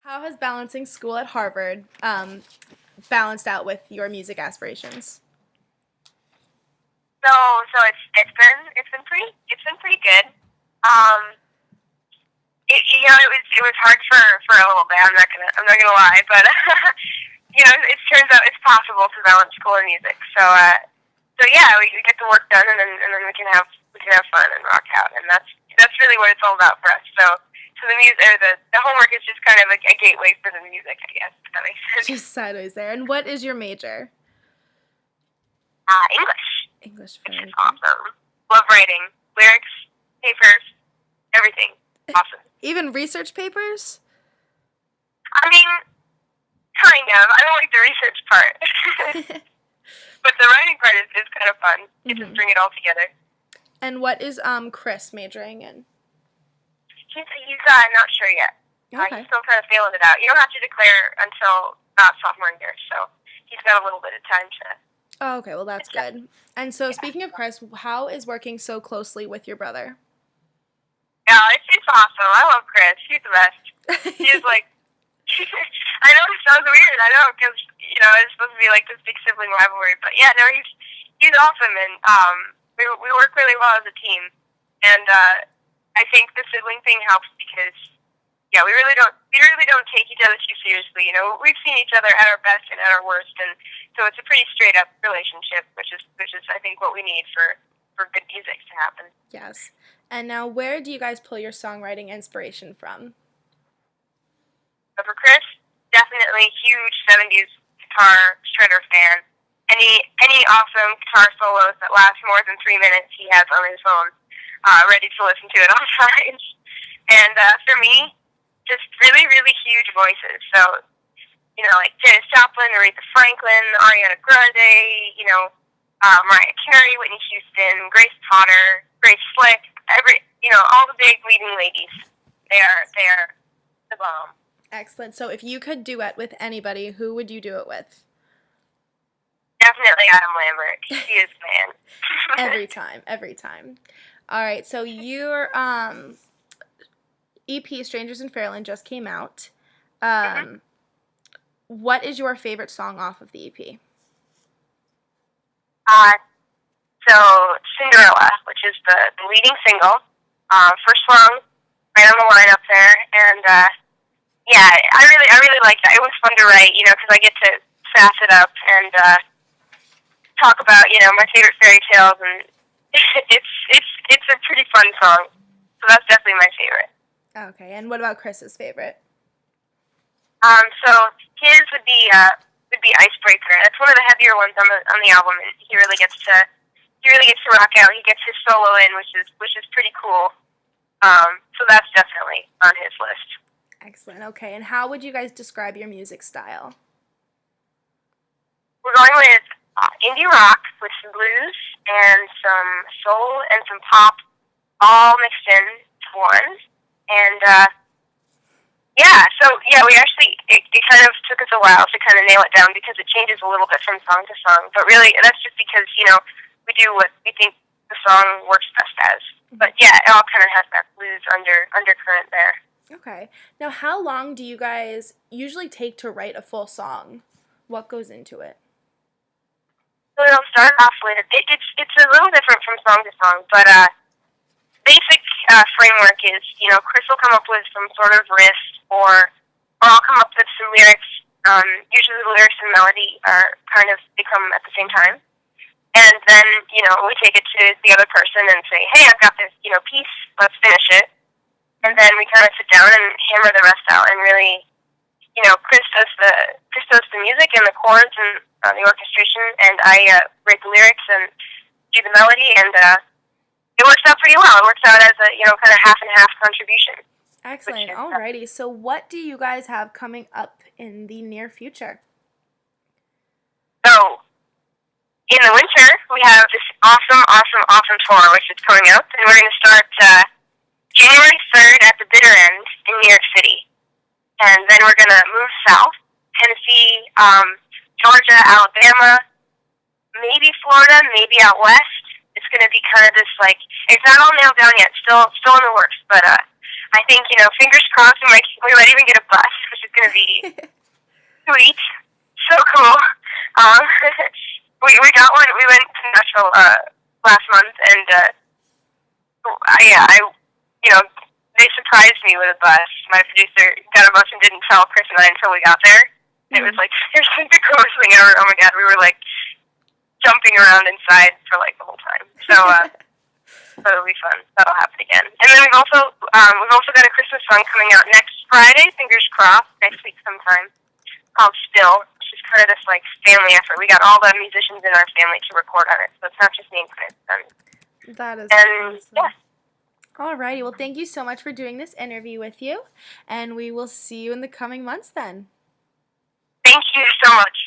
How has balancing school at Harvard balanced out with your music aspirations? So it's been pretty good. Um, it was hard for a little bit. I'm not gonna lie, but it turns out it's possible to balance school and music. So yeah, we get the work done, and then we can have fun and rock out, and that's really what it's all about for us. So the music or the homework is just kind of a gateway for the music, I guess. If that makes sense. Just sideways there. And what is your major? English, English, which very is good. awesome. Love writing, lyrics, papers, everything. Awesome. Even research papers? I mean, kind of. I don't like the research part, but the writing part is kind of fun. You just bring it all together. And what is Chris majoring in? He's not sure yet. Okay. He's still kind of feeling it out. You don't have to declare until sophomore year, so he's got a little bit of time to. Oh, okay. Well, that's good. And so, speaking of Chris, how is working so closely with your brother? Yeah, it's awesome. I love Chris. He's the best. He's like, I know it sounds weird. I know because it's supposed to be like this big sibling rivalry, but yeah, no, he's awesome, and we work really well as a team, and I think the sibling thing helps because yeah, we really don't take each other too seriously. We've seen each other at our best and at our worst, and so it's a pretty straight up relationship, which is I think what we need for good music to happen. Yes. And now, where do you guys pull your songwriting inspiration from? But for Chris, definitely huge '70s guitar shredder fan. Any awesome guitar solos that last more than 3 minutes, he has on his phone, ready to listen to at all times. And for me, just really, really huge voices. So, like Janis Joplin, Aretha Franklin, Ariana Grande, Mariah Carey, Whitney Houston, Grace Potter, Grace Slick, all the big leading ladies. They are the bomb. Excellent. So, if you could duet with anybody, who would you do it with? Definitely Adam Lambert. He is the man. Every time. All right. So, your EP, Strangers in Fairyland, just came out. What is your favorite song off of the EP? So Cinderella, which is the leading single, first song, right on the line up there, and yeah, I really like that. It was fun to write, because I get to sass it up and talk about my favorite fairy tales, and it's a pretty fun song. So that's definitely my favorite. Okay, and what about Chris's favorite? So his would be Icebreaker. That's one of the heavier ones on the album, and he really gets to rock out. He gets his solo in, which is pretty cool. So that's definitely on his list. Excellent. Okay, and how would you guys describe your music style? We're going with indie rock with some blues and some soul and some pop, all mixed in to one. And we actually it kind of took us a while to kind of nail it down because it changes a little bit from song to song. But really, that's just because we do what we think the song works best as. But yeah, it all kind of has that blues undercurrent there. Okay. Now, how long do you guys usually take to write a full song? What goes into it? So it'll start off with it's a little different from song to song, but basic framework is Chris will come up with some sort of riff, or I'll come up with some lyrics. Usually the lyrics and melody are kind of become at the same time. And then, we take it to the other person and say, hey, I've got this, piece, let's finish it. And then we kind of sit down and hammer the rest out. And really, Chris does the music and the chords and the orchestration, and I write the lyrics and do the melody, and it works out pretty well. It works out as a, kind of half and half contribution. Excellent. Alrighty. So what do you guys have coming up in the near future? So, in the winter, we have this awesome tour, which is coming up, and we're going to start January 3rd at the Bitter End in New York City. And then we're going to move south, Tennessee, Georgia, Alabama, maybe Florida, maybe out west. It's going to be kind of this, it's not all nailed down yet, still in the works, but I think, fingers crossed we might even get a bus, which is going to be sweet. So cool. Um, we got one. We went to Nashville last month, and they surprised me with a bus. My producer got a bus and didn't tell Chris and I until we got there. It was like, here's the coolest thing ever. Oh my god, we were like jumping around inside for like the whole time. So it'll be fun. That'll happen again. And then we've also got a Christmas song coming out next Friday, fingers crossed, next week sometime, called Still, which is kind of this like family effort. We got all the musicians in our family to record on it, so it's not just me and Chris. That is awesome. Yeah. Alrighty, well thank you so much for doing this interview with you, and we will see you in the coming months then. Thank you so much.